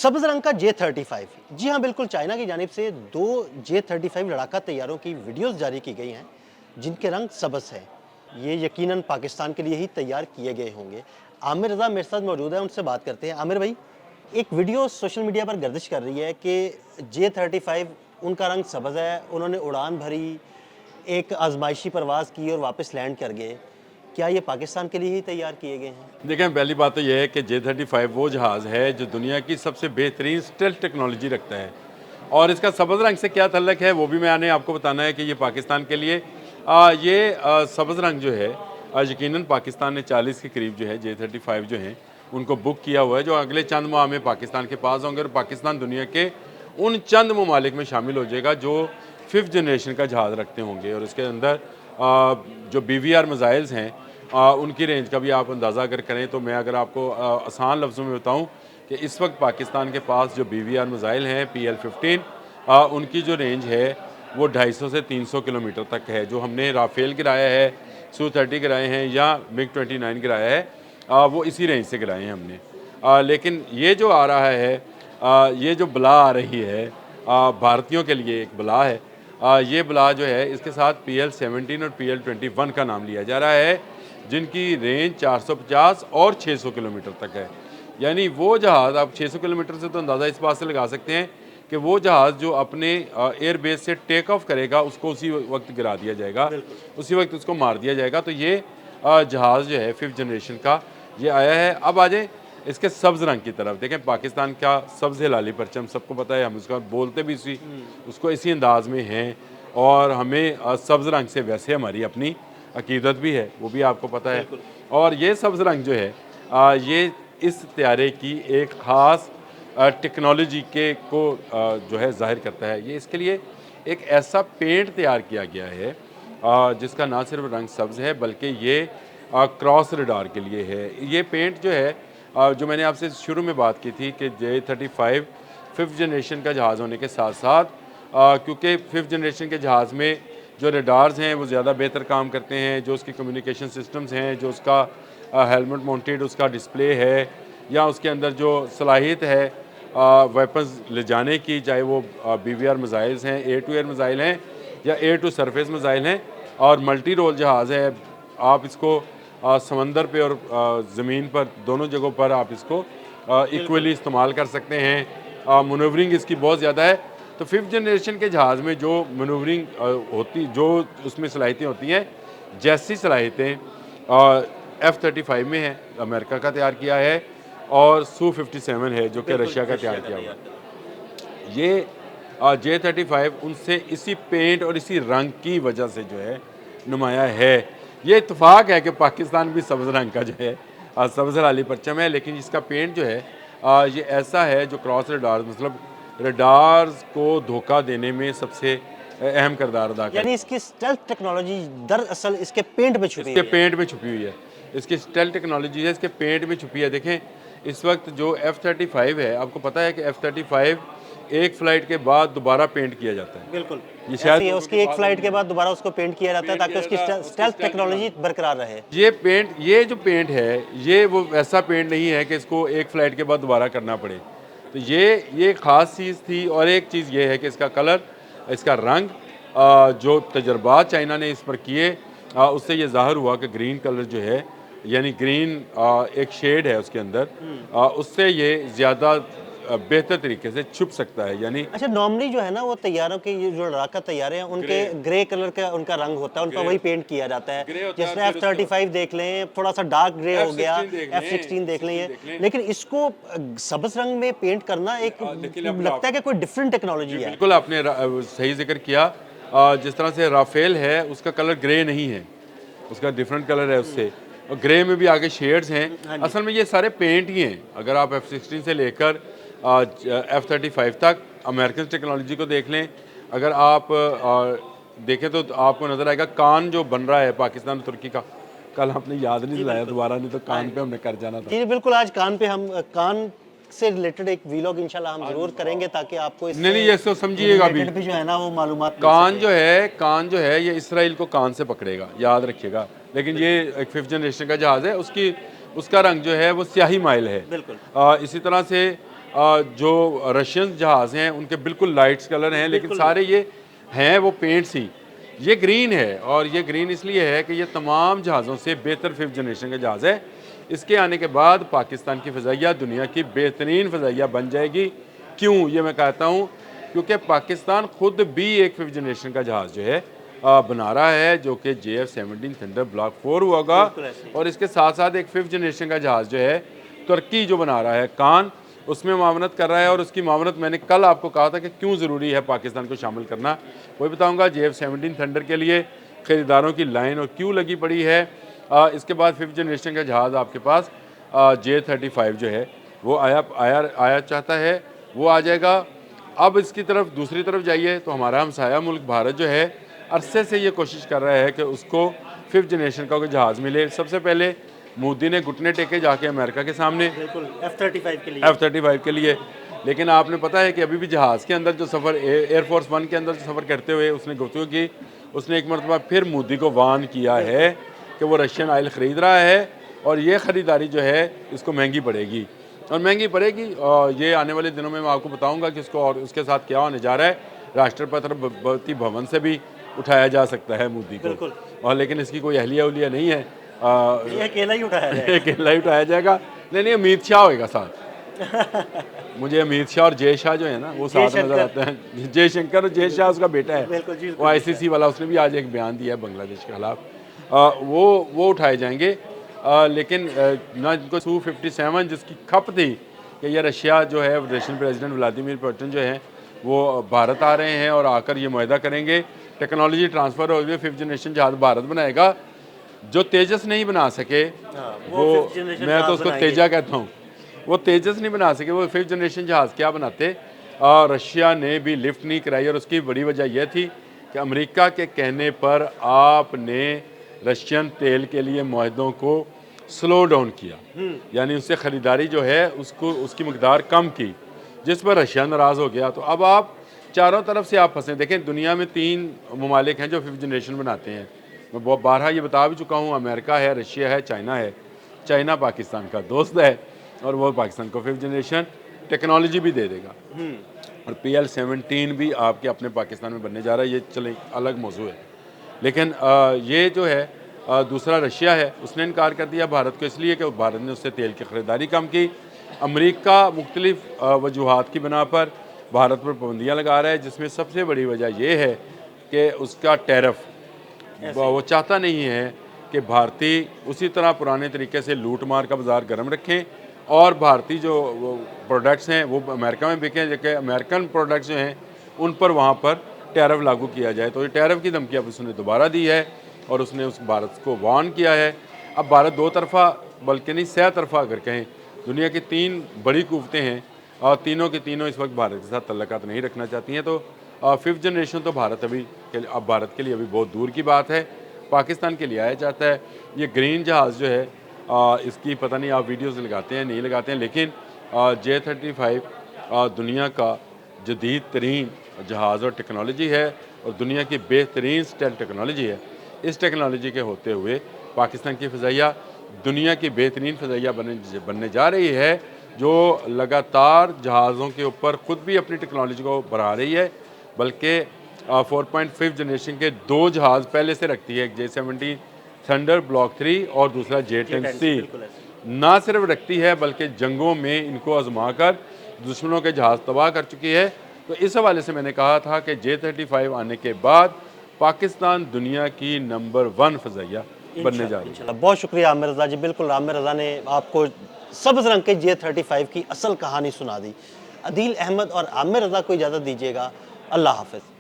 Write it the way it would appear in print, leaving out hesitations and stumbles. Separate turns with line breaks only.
सब्ज रंग का J-35, जी हाँ बिल्कुल, चाइना की जानिब से 2 J-35 लड़ाका तैयारों की वीडियोस जारी की गई हैं जिनके रंग सब्ज हैं। ये यकीनन पाकिस्तान के लिए ही तैयार किए गए होंगे। आमिर रज़ा मेरे साथ मौजूद है, उनसे बात करते हैं। आमिर भाई, एक वीडियो सोशल मीडिया पर गर्दिश कर रही है कि J-35 उनका रंग सब्ज है, उन्होंने उड़ान भरी, एक आजमाइशी परवाज़ की और वापस लैंड कर गए। क्या ये पाकिस्तान के लिए ही तैयार किए गए हैं?
देखें, पहली बात तो यह है कि J-35 वो जहाज़ है जो दुनिया की सबसे बेहतरीन स्टेल्थ टेक्नोलॉजी रखता है। और इसका सब्ज़ रंग से क्या तल्लक है वो भी मैंने आपको बताना है कि ये पाकिस्तान के लिए सब्ज़ रंग जो है यकीनन पाकिस्तान ने 40 के करीब जो है J-35 जो हैं उनको बुक किया हुआ है, जो अगले चंद माह में पाकिस्तान के पास होंगे और पाकिस्तान दुनिया के उन चंद ममालिक में शामिल हो जाएगा जो 5th जनरेशन का जहाज़ रखते होंगे। और इसके अंदर जो BVR मिसाइल्स हैं उनकी रेंज का भी आप अंदाज़ा अगर करें तो मैं अगर आपको आसान लफ्ज़ों में बताऊं कि इस वक्त पाकिस्तान के पास जो BVR मिसाइल हैं PL-15 उनकी जो रेंज है वो 250 से 300 किलोमीटर तक है। जो हमने राफेल गिराया है, Su-30 गिराए हैं या MiG-29 गिराया है वो इसी रेंज से गिराए हैं हमने। लेकिन ये जो आ रहा है ये जो बला आ रही है भारतीयों के लिए एक बला है। ये बला जो है इसके साथ PL-17 और PL-21 का नाम लिया जा रहा है जिनकी रेंज 450 और 600 किलोमीटर तक है। यानी वो जहाज़ आप 600 किलोमीटर से तो अंदाज़ा इस बात से लगा सकते हैं कि वो जहाज़ जो अपने एयर बेस से टेक ऑफ करेगा उसको उसी वक्त गिरा दिया जाएगा, उसी वक्त उसको मार दिया जाएगा। तो ये जहाज़ जो है 5th जनरेशन का ये आया है। अब आ जाए इसके सब्ज़ रंग की तरफ। देखें, पाकिस्तान का सब्ज़ हिलाली परचम सबको पता है, हम उसका बोलते भी उसको इसी अंदाज में हैं और हमें सब्ज़ रंग से वैसे हमारी अपनी अकीदत भी है, वो भी आपको पता है। और ये सब्ज़ रंग जो है ये इस त्यारे की एक ख़ास टेक्नोलॉजी के को जो है ज़ाहिर करता है। ये इसके लिए एक ऐसा पेंट तैयार किया गया है जिसका ना सिर्फ रंग सब्ज़ है बल्कि ये क्रॉस रडार के लिए है। ये पेंट जो है जो मैंने आपसे शुरू में बात की थी कि J-35 5th जनरेशन का जहाज़ होने के साथ साथ क्योंकि 5th जनरेशन के जहाज़ में जो रडार्स हैं वो ज़्यादा बेहतर काम करते हैं, जो उसकी कम्युनिकेशन सिस्टम्स हैं, जो उसका हेलमेट माउंटेड उसका डिस्प्ले है या उसके अंदर जो सलाहियत है वेपन्स ले जाने की, चाहे वो BVR मिसाइल्स हैं, एयर टू एयर मिसाइल हैं या एयर टू सरफेस मिसाइल हैं और मल्टी रोल जहाज़ है। आप इसको समंदर पे और ज़मीन पर दोनों जगहों पर आप इसको इक्वली इस्तेमाल कर सकते हैं। मनूवरिंग इसकी बहुत ज़्यादा है। तो 5th जनरेशन के जहाज़ में जो मनूवरिंग होती, जो उसमें सलाहियतें होती हैं, जैसी सलाहियतें F-35 में है, अमेरिका का तैयार किया है, और Su-57 है जो कि रशिया का तैयार किया हुआ है। ये J-35 उनसे इसी पेंट और इसी रंग की वजह से जो है नुमाया है। ये इत्तेफाक है कि पाकिस्तान भी सब्ज़ रंग का जो है सब्ज़ हिलाली परचम है, लेकिन इसका पेंट जो है ये ऐसा है जो क्रॉस रडार मतलब रडार्स को धोखा देने में सबसे अहम किरदार अदा करता है।
यानी इसकी स्टेल्थ टेक्नोलॉजी दरअसल इसके पेंट में छुपी
इसके
है।
पेंट में छुपी हुई है, इसकी स्टेल्थ टेक्नोलॉजी है, इसके पेंट में छुपी है। देखें, इस वक्त जो F-35 है, आपको पता है कि F-35 एक फ़्लाइट के बाद दोबारा पेंट किया जाता है।
बिल्कुल,
ये
ऐसी
शायद
है, उसकी एक फ्लाइट के बाद दोबारा उसको पेंट किया जाता है ताकि उसकी स्टेल्थ टेक्नोलॉजी बरकरार रहे।
ये जो पेंट है ये वो ऐसा पेंट नहीं है कि इसको एक फ़्लाइट के बाद दोबारा करना पड़े। तो ये ख़ास चीज़ थी। और एक चीज़ ये है कि इसका कलर, इसका रंग जो तजर्बात चाइना ने इस पर किए उससे ये ज़ाहिर हुआ कि ग्रीन कलर जो है, यानी ग्रीन एक शेड है उसके अंदर, उससे ये ज़्यादा बेहतर तरीके से छुप सकता है। यानी
अच्छा, नॉर्मली जो है ना वो तैयारों के ये जो लड़ाका तैयारे हैं उनके ग्रे कलर का उनका रंग होता है, उन पर वही पेंट किया जाता है। जैसे F-35 देख लें, थोड़ा सा डार्क ग्रे हो गया, F-16 देख लें ये, लेकिन इसको सब्ज़ रंग में पेंट करना एक लगता है कि कोई डिफरेंट टेक्नोलॉजी है।
बिल्कुल आपने सही जिक्र किया। जिस तरह से राफेल है उसका कलर ग्रे नहीं है, उसका डिफरेंट कलर है उससे, और ग्रे में भी आगे शेड्स हैं। असल में ये सारे पेंट ही हैं। अगर आप F-16 से लेकर F-35 तक अमेरिकन टेक्नोलॉजी को देख लें, अगर आप देखें तो आपको नज़र आएगा कान जो बन रहा है पाकिस्तान और तुर्की का। कल आपने याद नहीं दिलाया दोबारा, नहीं तो कान पे हमने कर जाना था।
जी बिल्कुल, आज कान पे हम कान से रिलेटेड एक वीलॉग इंशाल्लाह हम जरूर करेंगे ताकि आपको
नहीं ये तो समझिएगा भी
जो है ना वो मालूमात
कान जो है ये इसराइल को कान से पकड़ेगा, याद रखिएगा। लेकिन ये एक 5th जनरेशन का जहाज़ है, उसका रंग जो है वो स्याही माइल है।
बिल्कुल।
इसी तरह से जो रशियन जहाज़ हैं उनके बिल्कुल लाइट्स कलर हैं, लेकिन सारे ये हैं वो पेंट्स ही। ये ग्रीन है, और ये ग्रीन इसलिए है कि ये तमाम जहाज़ों से बेहतर 5th जनरेशन का जहाज़ है। इसके आने के बाद पाकिस्तान की फ़ज़ाइया दुनिया की बेहतरीन फ़ज़ाइया बन जाएगी। क्यों ये मैं कहता हूँ? क्योंकि पाकिस्तान खुद भी एक 5th जनरेशन का जहाज़ जो है बना रहा है, जो कि JF-17 थंडर ब्लॉक 4 होगा, और इसके साथ साथ एक 5th जनरेशन का जहाज़ जो है तुर्की जो बना रहा है कान, उसमें मावनत कर रहा है। और उसकी मावनत मैंने कल आपको कहा था कि क्यों ज़रूरी है पाकिस्तान को शामिल करना, वही बताऊंगा। JF-17 थंडर के लिए ख़रीदारों की लाइन और क्यों लगी पड़ी है। इसके बाद 5th जनरेशन का जहाज़ आपके पास J-35 जो है वो आया चाहता है, वो आ जाएगा। अब इसकी तरफ दूसरी तरफ जाइए तो हमारा हमसाया मुल्क भारत जो है अरसे से ये कोशिश कर रहा है कि उसको 5th जनरेशन का कोई जहाज़ मिले। सबसे पहले मोदी ने घुटने टेके जाके अमेरिका के सामने,
बिल्कुल
F-35 के लिए। लेकिन आपने पता है कि अभी भी जहाज़ के अंदर जो सफ़र एयरफोर्स 1 के अंदर जो सफ़र करते हुए उसने गुफ्तगू की, उसने एक मरतबा फिर मोदी को वार्न किया है कि वो रशियन ऑयल ख़रीद रहा है और ये ख़रीदारी जो है इसको महंगी पड़ेगी, और महंगी पड़ेगी। और ये आने वाले दिनों में मैं आपको बताऊँगा कि इसको और उसके साथ क्या होने जा रहा है। राष्ट्रपति भवन से भी उठाया जा सकता है मोदी को, और लेकिन इसकी कोई अहलिया उलिया नहीं है।
ये अकेला ही उठाया जाएगा।
अकेला ही उठाया जाएगा। नहीं, अमित शाह होएगा साथ। मुझे अमित शाह और जय शाह जो है ना वो साथ नजर आते हैं। जयशंकर और जय शाह उसका बेटा है, वो ICC वाला, उसने भी आज एक बयान दिया है बांग्लादेश के खिलाफ। वो उठाए जाएंगे। लेकिन ना इनको Su-57 जिसकी खप थी कि ये रशिया जो है, रशियन प्रेसिडेंट व्लादिमीर पुतिन जो है वो भारत आ रहे हैं और आकर ये मुआहदा करेंगे, टेक्नोलॉजी ट्रांसफ़र हो गई, 5th जनरेशन जहाज़ भारत बनाएगा। जो तेजस नहीं बना सके वो मैं तो उसको तेजा कहता हूँ, वो तेजस नहीं बना सके, वो 5th जनरेशन जहाज़ क्या बनाते। रशिया ने भी लिफ्ट नहीं कराई, और उसकी बड़ी वजह यह थी कि अमेरिका के कहने पर आपने रशियन तेल के लिए मुआहदों को स्लो डाउन किया, यानी उससे ख़रीदारी जो है उसकी मकदार कम की, जिस पर रशिया नाराज़ हो गया। तो अब आप चारों तरफ से आप फंसे। देखें, दुनिया में 3 ममालिक हैं जो 5th जनरेशन बनाते हैं। मैं बहुत बारहा ये बता भी चुका हूँ, अमेरिका है, रशिया है, चाइना है। चाइना पाकिस्तान का दोस्त है और वो पाकिस्तान को 5th जनरेशन टेक्नोलॉजी भी दे देगा, और PL-17 भी आपके अपने पाकिस्तान में बनने जा रहा है। ये चले अलग मौजू है। लेकिन ये जो है दूसरा रशिया है, उसने इनकार कर दिया भारत को, इसलिए कि भारत ने उससे तेल की ख़रीदारी कम की। अमेरिका मुख्तलिफ वजूहात की बिना पर भारत पर पाबंदियाँ लगा रहा है, जिसमें सबसे बड़ी वजह यह है कि उसका टैरिफ, वो चाहता नहीं है कि भारतीय उसी तरह पुराने तरीके से लूट मार का बाज़ार गर्म रखें, और भारतीय जो प्रोडक्ट्स हैं वो अमेरिका में बिकें, जबकि अमेरिकन प्रोडक्ट्स जो हैं उन पर वहाँ पर टैरिफ लागू किया जाए। तो ये टैरिफ की धमकी अब उसने दोबारा दी है, और उसने उस भारत को वार्न किया है। अब भारत दो तरफ़ा बल्कि नहीं सह तरफ़ा अगर कहें, दुनिया की 3 बड़ी कुव्वतें हैं, और तीनों की तीनों इस वक्त भारत के साथ तल्लुकात नहीं रखना चाहती हैं। तो 5th जनरेशन तो भारत अब भारत के लिए अभी बहुत दूर की बात है, पाकिस्तान के लिए आया जाता है। ये ग्रीन जहाज़ जो है इसकी पता नहीं आप वीडियोज़ लगाते हैं नहीं लगाते हैं, लेकिन J-35 दुनिया का जदीद तरीन जहाज़ और टेक्नोलॉजी है, और दुनिया की बेहतरीन स्टेल्थ टेक्नोलॉजी है। इस टेक्नोलॉजी के होते हुए पाकिस्तान की फ़ज़ाइया दुनिया की बेहतरीन फ़ज़ाइया बनने जा रही है, जो लगातार जहाज़ों के ऊपर ख़ुद भी अपनी टेक्नोलॉजी को बढ़ा रही है। बल्कि 4.5 जनरेशन के 2 जहाज़ पहले से रखती है, एक J-17 थंडर ब्लॉक 3 और दूसरा J-10C। ना सिर्फ रखती है बल्कि जंगों में इनको आजमा कर दुश्मनों के जहाज़ तबाह कर चुकी है। तो इस हवाले से मैंने कहा था कि J-35 आने के बाद पाकिस्तान दुनिया की नंबर 1 फ़ज़ाइया बनने जा रही है।
बहुत शुक्रिया आमिर रज़ा जी। बिल्कुल आमिर रज़ा ने आपको सब्ज़ रंग के J-35 की असल कहानी सुना दी। अदील अहमद और आमिर रज़ा को इजाज़त दीजिएगा। अल्लाह हाफ़िज़।